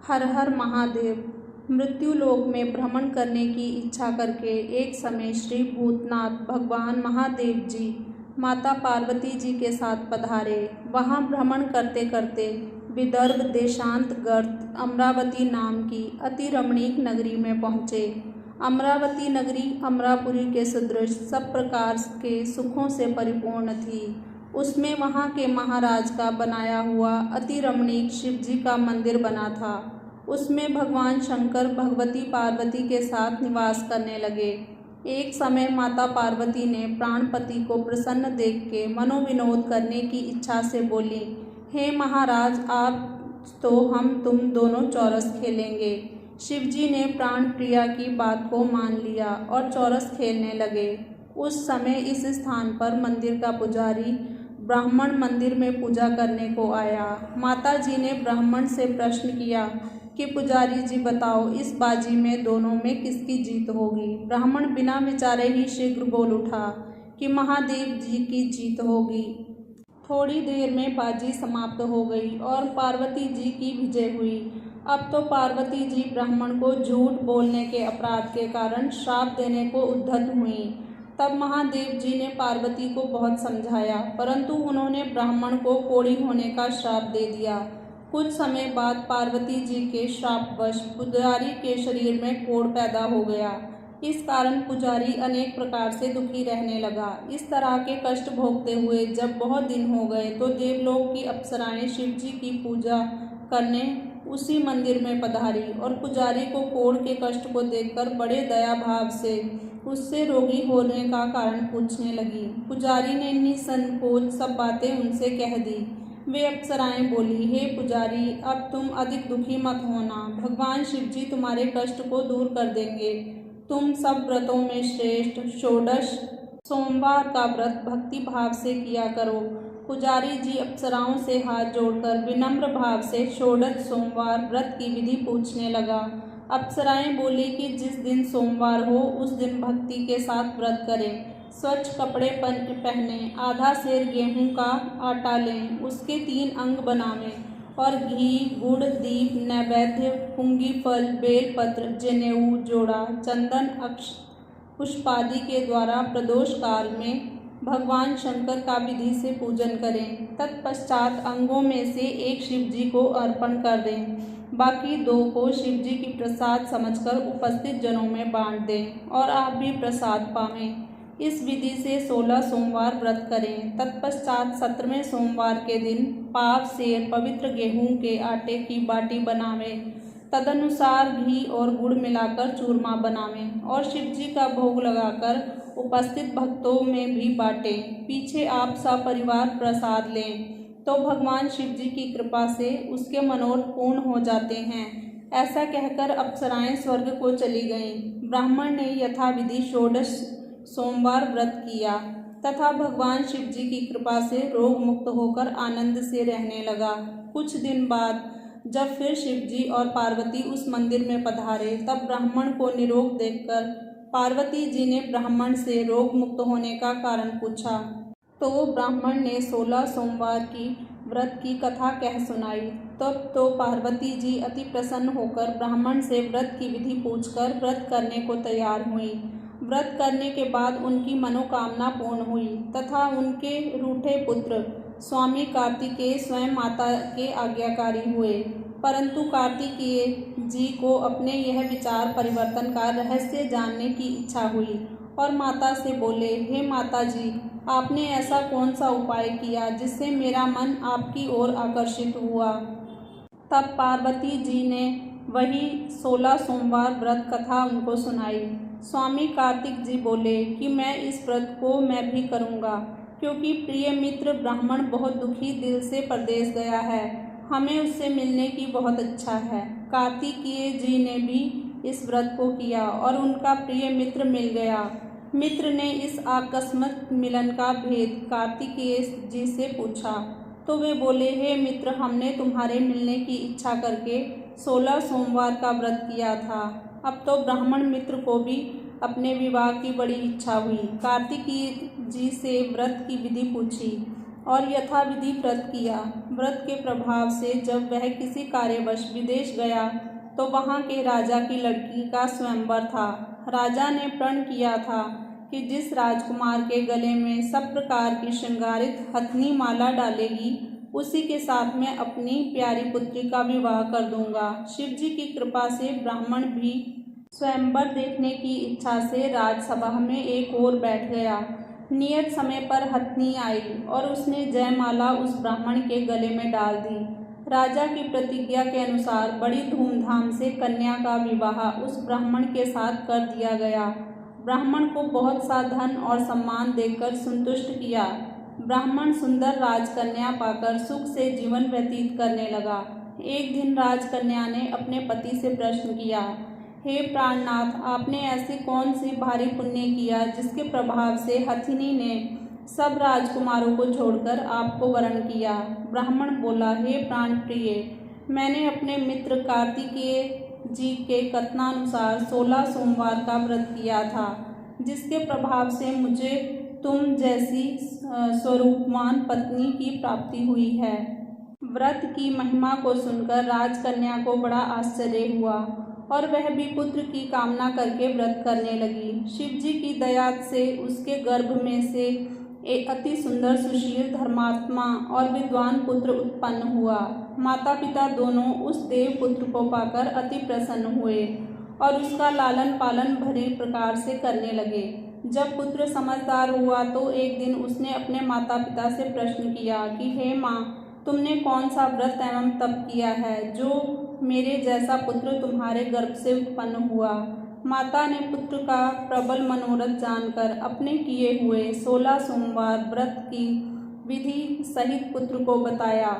हर हर महादेव। मृत्युलोक में भ्रमण करने की इच्छा करके एक समय श्री भूतनाथ भगवान महादेव जी माता पार्वती जी के साथ पधारे। वहाँ भ्रमण करते करते विदर्भ देशांतर्गत अमरावती नाम की अति रमणीक नगरी में पहुँचे। अमरावती नगरी अमरापुरी के सदृश सब प्रकार के सुखों से परिपूर्ण थी। उसमें वहाँ के महाराज का बनाया हुआ अति रमणीक शिव जी का मंदिर बना था। उसमें भगवान शंकर भगवती पार्वती के साथ निवास करने लगे। एक समय माता पार्वती ने प्राणपति को प्रसन्न देख के मनोविनोद करने की इच्छा से बोली, हे महाराज, आप तो हम तुम दोनों चौरस खेलेंगे। शिवजी ने प्राण प्रिया की बात को मान लिया और चौरस खेलने लगे। उस समय इस स्थान पर मंदिर का पुजारी ब्राह्मण मंदिर में पूजा करने को आया। माता जी ने ब्राह्मण से प्रश्न किया कि पुजारी जी बताओ, इस बाजी में दोनों में किसकी जीत होगी। ब्राह्मण बिना विचारे ही शीघ्र बोल उठा कि महादेव जी की जीत होगी। थोड़ी देर में बाजी समाप्त हो गई और पार्वती जी की विजय हुई। अब तो पार्वती जी ब्राह्मण को झूठ बोलने के अपराध के कारण श्राप देने को उद्यत हुई। तब महादेव जी ने पार्वती को बहुत समझाया, परंतु उन्होंने ब्राह्मण को कोढ़ी होने का श्राप दे दिया। कुछ समय बाद पार्वती जी के श्रापवश पुजारी के शरीर में कोढ़ पैदा हो गया। इस कारण पुजारी अनेक प्रकार से दुखी रहने लगा। इस तरह के कष्ट भोगते हुए जब बहुत दिन हो गए तो देवलोक की अप्सराएं शिव जी की पूजा करने उसी मंदिर में पधारी और पुजारी को कोढ़ के कष्ट को देखकर बड़े दया भाव से उससे रोगी होने का कारण पूछने लगी। पुजारी ने निसंकोच सब बातें उनसे कह दी। वे अप्सराएं बोली, हे पुजारी, अब तुम अधिक दुखी मत होना। भगवान शिव जी तुम्हारे कष्ट को दूर कर देंगे। तुम सब व्रतों में श्रेष्ठ षोडश सोमवार का व्रत भक्ति भाव से किया करो। पुजारी जी अप्सराओं से हाथ जोड़कर विनम्र भाव से षोडश सोमवार व्रत की विधि पूछने लगा। अप्सराएं बोली कि जिस दिन सोमवार हो उस दिन भक्ति के साथ व्रत करें, स्वच्छ कपड़े पहने, आधा सेर गेहूं का आटा लें, उसके 3 अंग बनावें और घी, गुड़, दीप, नैवेद्य, पुंगी फल, बेलपत्र, जनेऊ, जोड़ा, चंदन, अक्ष, पुष्पादि के द्वारा प्रदोष काल में भगवान शंकर का विधि से पूजन करें। तत्पश्चात अंगों में से एक शिव जी को अर्पण कर दें, बाकी 2 को शिव जी की प्रसाद समझकर उपस्थित जनों में बांट दें और आप भी प्रसाद पावें। इस विधि से 16 सोमवार व्रत करें। तत्पश्चात 17वें सोमवार के दिन पाव सेर पवित्र गेहूं के आटे की बाटी बनावें। तदनुसार घी और गुड़ मिलाकर चूरमा बनावें और शिव जी का भोग लगाकर उपस्थित भक्तों में भी बांटें। पीछे आप सपरिवार प्रसाद लें तो भगवान शिव जी की कृपा से उसके मनोरथ पूर्ण हो जाते हैं। ऐसा कहकर अप्सराएं स्वर्ग को चली गईं। ब्राह्मण ने यथाविधि षोडश सोमवार व्रत किया तथा भगवान शिव जी की कृपा से रोग मुक्त होकर आनंद से रहने लगा। कुछ दिन बाद जब फिर शिव जी और पार्वती उस मंदिर में पधारे, तब ब्राह्मण को निरोग देखकर पार्वती जी ने ब्राह्मण से रोग मुक्त होने का कारण पूछा तो ब्राह्मण ने 16 सोमवार की व्रत की कथा कह सुनाई। तब तो पार्वती जी अति प्रसन्न होकर ब्राह्मण से व्रत की विधि पूछकर व्रत करने को तैयार हुई। व्रत करने के बाद उनकी मनोकामना पूर्ण हुई तथा उनके रूठे पुत्र स्वामी कार्तिकेय स्वयं माता के आज्ञाकारी हुए। परंतु कार्तिकेय जी को अपने यह विचार परिवर्तन का रहस्य जानने की इच्छा हुई और माता से बोले, हे माता जी, आपने ऐसा कौन सा उपाय किया जिससे मेरा मन आपकी ओर आकर्षित हुआ। तब पार्वती जी ने वही 16 सोमवार व्रत कथा उनको सुनाई। स्वामी कार्तिक जी बोले कि मैं इस व्रत को मैं भी करूँगा, क्योंकि प्रिय मित्र ब्राह्मण बहुत दुखी दिल से परदेश गया है। हमें उससे मिलने की बहुत इच्छा है। कार्तिकेय जी ने भी इस व्रत को किया और उनका प्रिय मित्र मिल गया। मित्र ने इस आकस्मिक मिलन का भेद कार्तिकेय जी से पूछा तो वे बोले, हे मित्र, हमने तुम्हारे मिलने की इच्छा करके 16 सोमवार का व्रत किया था। अब तो ब्राह्मण मित्र को भी अपने विवाह की बड़ी इच्छा हुई। कार्तिकेय जी से व्रत की विधि पूछी। और यथाविधि व्रत किया। व्रत के प्रभाव से जब वह किसी कार्यवश विदेश गया तो वहाँ के राजा की लड़की का स्वयंवर था। राजा ने प्रण किया था कि जिस राजकुमार के गले में सब प्रकार की श्रृंगारित हथनी माला डालेगी उसी के साथ मैं अपनी प्यारी पुत्री का विवाह कर दूंगा। शिव जी की कृपा से ब्राह्मण भी स्वयंवर देखने की इच्छा से राजसभा में एक ओर बैठ गया। नियत समय पर हथनी आई और उसने जयमाला उस ब्राह्मण के गले में डाल दी। राजा की प्रतिज्ञा के अनुसार बड़ी धूमधाम से कन्या का विवाह उस ब्राह्मण के साथ कर दिया गया। ब्राह्मण को बहुत सा धन और सम्मान देकर संतुष्ट किया। ब्राह्मण सुंदर राजकन्या पाकर सुख से जीवन व्यतीत करने लगा। एक दिन राजकन्या ने अपने पति से प्रश्न किया, हे प्राणनाथ, आपने ऐसी कौन सी भारी पुण्य किया जिसके प्रभाव से हथिनी ने सब राजकुमारों को छोड़कर आपको वरण किया। ब्राह्मण बोला, हे प्राण प्रिय, मैंने अपने मित्र कार्तिकेय जी के कथनानुसार 16 सोमवार का व्रत किया था, जिसके प्रभाव से मुझे तुम जैसी स्वरूपवान पत्नी की प्राप्ति हुई है। व्रत की महिमा को सुनकर राजकन्या को बड़ा आश्चर्य हुआ और वह भी पुत्र की कामना करके व्रत करने लगी। शिव जी की दया से उसके गर्भ में से एक अति सुंदर सुशील धर्मात्मा और विद्वान पुत्र उत्पन्न हुआ। माता पिता दोनों उस देव पुत्र को पाकर अति प्रसन्न हुए और उसका लालन पालन भली प्रकार से करने लगे। जब पुत्र समझदार हुआ तो एक दिन उसने अपने माता पिता से प्रश्न किया कि हे माँ, तुमने कौन सा व्रत एवं तप किया है जो मेरे जैसा पुत्र तुम्हारे गर्भ से उत्पन्न हुआ। माता ने पुत्र का प्रबल मनोरथ जानकर अपने किए हुए 16 सोमवार व्रत की विधि सहित पुत्र को बताया।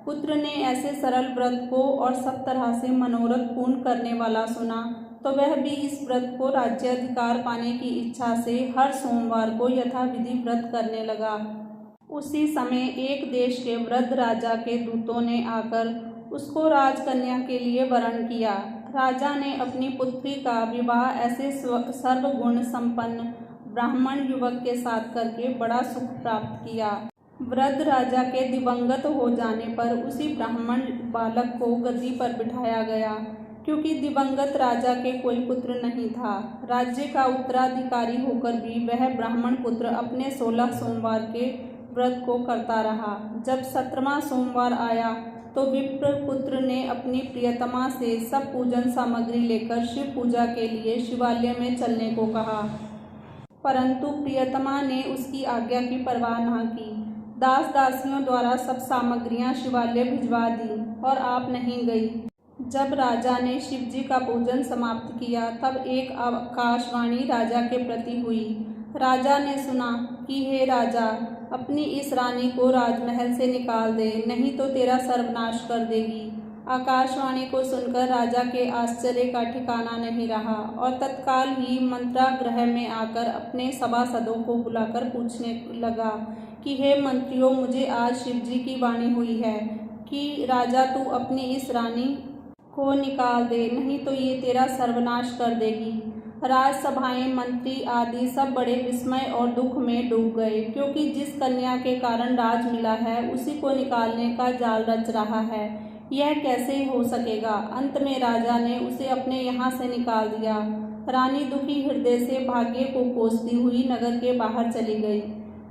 पुत्र ने ऐसे सरल व्रत को और सब तरह से मनोरथ पूर्ण करने वाला सुना तो वह भी इस व्रत को राज्याधिकार पाने की इच्छा से हर सोमवार को यथाविधि व्रत करने लगा। उसी समय एक देश के वृद्ध राजा के दूतों ने आकर उसको राजकन्या के लिए वरण किया। राजा ने अपनी पुत्री का विवाह ऐसे सर्वगुण संपन्न ब्राह्मण युवक के साथ करके बड़ा सुख प्राप्त किया। वृद्ध राजा के दिवंगत हो जाने पर उसी ब्राह्मण बालक को गद्दी पर बिठाया गया, क्योंकि दिवंगत राजा के कोई पुत्र नहीं था। राज्य का उत्तराधिकारी होकर भी वह ब्राह्मण पुत्र अपने 16 सोमवार के व्रत को करता रहा। जब 17वां सोमवार आया तो विप्र पुत्र ने अपनी प्रियतमा से सब पूजन सामग्री लेकर शिव पूजा के लिए शिवालय में चलने को कहा, परंतु प्रियतमा ने उसकी आज्ञा की परवाह न की। दास दासियों द्वारा सब सामग्रियां शिवालय भिजवा दी और आप नहीं गई। जब राजा ने शिव जी का पूजन समाप्त किया तब एक आकाशवाणी राजा के प्रति हुई। राजा ने सुना कि हे राजा, अपनी इस रानी को राजमहल से निकाल दे, नहीं तो तेरा सर्वनाश कर देगी। आकाशवाणी को सुनकर राजा के आश्चर्य का ठिकाना नहीं रहा और तत्काल ही मंत्रागृह में आकर अपने सभासदों को बुलाकर पूछने लगा कि हे मंत्रियों, मुझे आज शिव जी की वाणी हुई है कि राजा तू अपनी इस रानी को निकाल दे, नहीं तो ये तेरा सर्वनाश कर देगी। राजसभाएं, मंत्री आदि सब बड़े विस्मय और दुख में डूब गए, क्योंकि जिस कन्या के कारण राज मिला है उसी को निकालने का जाल रच रहा है। यह कैसे हो सकेगा। अंत में राजा ने उसे अपने यहाँ से निकाल दिया। रानी दुखी हृदय से भाग्य को कोसती हुई नगर के बाहर चली गई।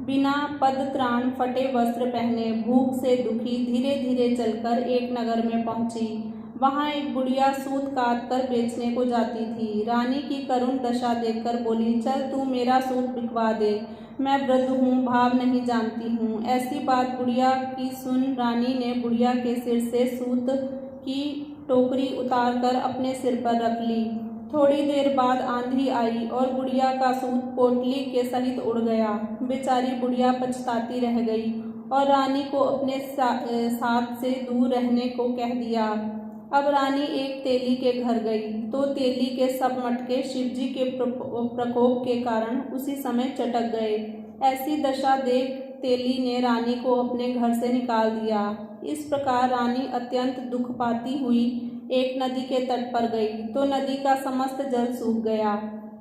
बिना पदत्राण, फटे वस्त्र पहने, भूख से दुखी धीरे धीरे चलकर एक नगर में पहुंची। वहां एक बुढ़िया सूत काट कर बेचने को जाती थी। रानी की करुण दशा देखकर बोली, चल तू मेरा सूत बिकवा दे, मैं वृद्ध हूँ, भाव नहीं जानती हूँ। ऐसी बात बुढ़िया की सुन रानी ने बुढ़िया के सिर से सूत की टोकरी उतार कर अपने सिर पर रख ली। थोड़ी देर बाद आंधी आई और बुढ़िया का सूत पोटली के सहित उड़ गया। बेचारी बुढ़िया पछताती रह गई और रानी को अपने साथ से दूर रहने को कह दिया। अब रानी एक तेली के घर गई तो तेली के सब मटके शिवजी के प्रकोप के कारण उसी समय चटक गए। ऐसी दशा देख तेली ने रानी को अपने घर से निकाल दिया। इस प्रकार रानी अत्यंत दुख पाती हुई एक नदी के तट पर गई तो नदी का समस्त जल सूख गया।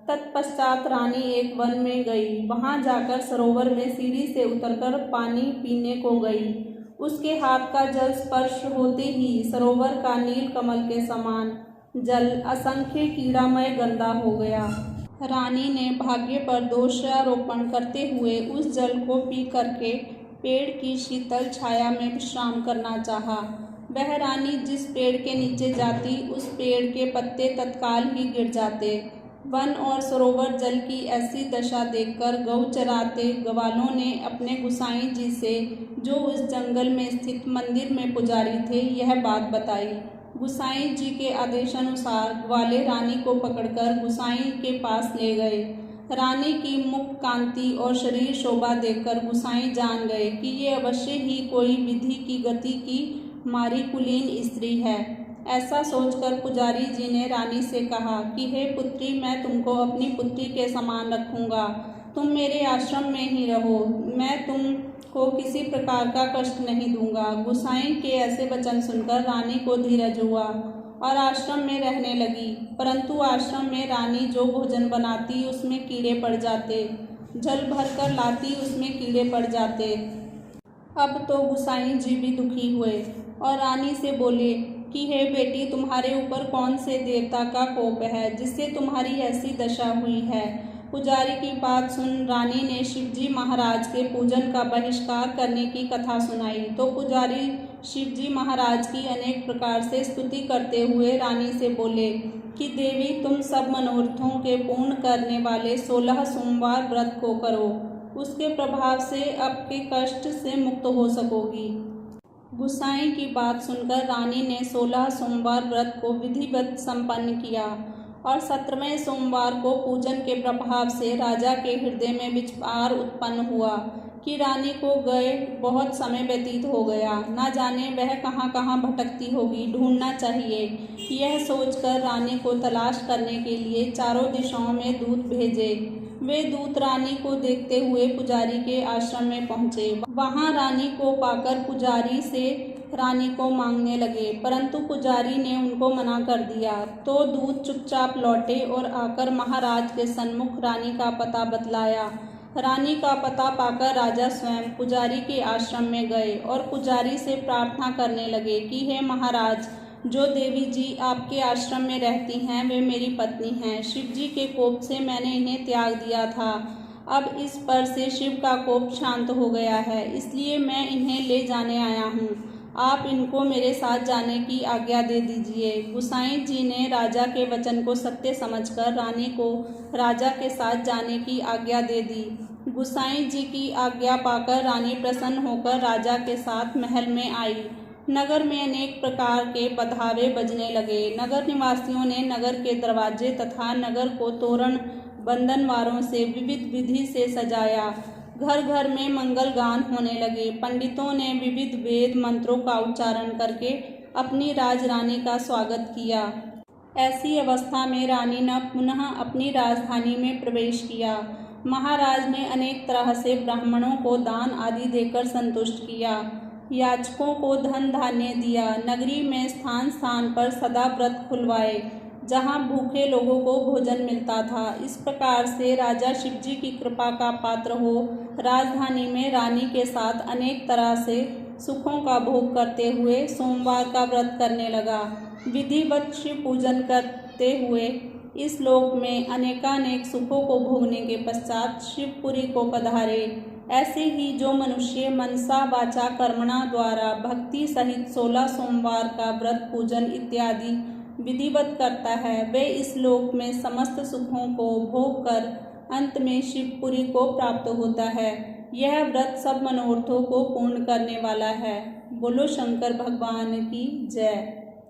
तत्पश्चात रानी एक वन में गई। वहां जाकर सरोवर में सीढ़ी से उतरकर पानी पीने को गई। उसके हाथ का जल स्पर्श होते ही सरोवर का नील कमल के समान जल असंख्य कीड़ामय गंदा हो गया। रानी ने भाग्य पर दोषारोपण करते हुए उस जल को पी करके पेड़ की शीतल छाया में विश्राम करना चाहा। वह रानी जिस पेड़ के नीचे जाती उस पेड़ के पत्ते तत्काल ही गिर जाते। वन और सरोवर जल की ऐसी दशा देखकर गौ चराते ग्वालों ने अपने गुसाई जी से, जो उस जंगल में स्थित मंदिर में पुजारी थे, यह बात बताई। गुसाई जी के आदेशानुसार ग्वाले रानी को पकड़कर गुसाई के पास ले गए। रानी की मुख कांति और शरीर शोभा देखकर गुसाई जान गए कि ये अवश्य ही कोई विधि की गति की मारी कुलीन स्त्री है। ऐसा सोचकर पुजारी जी ने रानी से कहा कि हे पुत्री, मैं तुमको अपनी पुत्री के समान रखूंगा। तुम मेरे आश्रम में ही रहो, मैं तुमको किसी प्रकार का कष्ट नहीं दूंगा। गुसाई के ऐसे वचन सुनकर रानी को धीरज हुआ और आश्रम में रहने लगी। परंतु आश्रम में रानी जो भोजन बनाती उसमें कीड़े पड़ जाते, जल भरकर लाती उसमें कीड़े पड़ जाते। अब तो गुसाई जी भी दुखी हुए और रानी से बोले कि हे बेटी, तुम्हारे ऊपर कौन से देवता का कोप है जिससे तुम्हारी ऐसी दशा हुई है। पुजारी की बात सुन रानी ने शिवजी महाराज के पूजन का बहिष्कार करने की कथा सुनाई। तो पुजारी शिवजी महाराज की अनेक प्रकार से स्तुति करते हुए रानी से बोले कि देवी, तुम सब मनोरथों के पूर्ण करने वाले 16 सोमवार व्रत को करो, उसके प्रभाव से आपके कष्ट से मुक्त हो सकोगी। गुसाई की बात सुनकर रानी ने 16 सोमवार व्रत को विधिवत संपन्न किया और 17वें सोमवार को पूजन के प्रभाव से राजा के हृदय में विचार उत्पन्न हुआ कि रानी को गए बहुत समय व्यतीत हो गया, ना जाने वह कहाँ कहाँ भटकती होगी, ढूंढना चाहिए। यह सोचकर रानी को तलाश करने के लिए चारों दिशाओं में दूत भेजे। वे दूत रानी को देखते हुए पुजारी के आश्रम में पहुँचे। वहाँ रानी को पाकर पुजारी से रानी को मांगने लगे, परंतु पुजारी ने उनको मना कर दिया। तो दूत चुपचाप लौटे और आकर महाराज के सन्मुख रानी का पता बतलाया। रानी का पता पाकर राजा स्वयं पुजारी के आश्रम में गए और पुजारी से प्रार्थना करने लगे कि हे महाराज, जो देवी जी आपके आश्रम में रहती हैं वे मेरी पत्नी हैं। शिव जी के कोप से मैंने इन्हें त्याग दिया था। अब इस पर से शिव का कोप शांत हो गया है, इसलिए मैं इन्हें ले जाने आया हूँ। आप इनको मेरे साथ जाने की आज्ञा दे दीजिए। गुसाई जी ने राजा के वचन को सत्य समझकर रानी को राजा के साथ जाने की आज्ञा दे दी। गुसाई जी की आज्ञा पाकर रानी प्रसन्न होकर राजा के साथ महल में आई। नगर में अनेक प्रकार के पधावे बजने लगे। नगर निवासियों ने नगर के दरवाजे तथा नगर को तोरण बंधनवारों से विविध विधि से सजाया। घर घर में मंगल गान होने लगे। पंडितों ने विविध वेद मंत्रों का उच्चारण करके अपनी राजरानी का स्वागत किया। ऐसी अवस्था में रानी ने पुनः अपनी राजधानी में प्रवेश किया। महाराज ने अनेक तरह से ब्राह्मणों को दान आदि देकर संतुष्ट किया। याचकों को धन धान्य दिया। नगरी में स्थान स्थान पर सदा व्रत खुलवाए, जहाँ भूखे लोगों को भोजन मिलता था। इस प्रकार से राजा शिवजी की कृपा का पात्र हो राजधानी में रानी के साथ अनेक तरह से सुखों का भोग करते हुए सोमवार का व्रत करने लगा। विधिवत शिव पूजन करते हुए इस लोक में अनेकानेक सुखों को भोगने के पश्चात शिवपुरी को पधारे। ऐसे ही जो मनुष्य मनसा वाचा कर्मणा द्वारा भक्ति सहित 16 सोमवार का व्रत पूजन इत्यादि विधिवत करता है, वे इस लोक में समस्त सुखों को भोग कर अंत में शिवपुरी को प्राप्त होता है। यह व्रत सब मनोरथों को पूर्ण करने वाला है। बोलो शंकर भगवान की जय।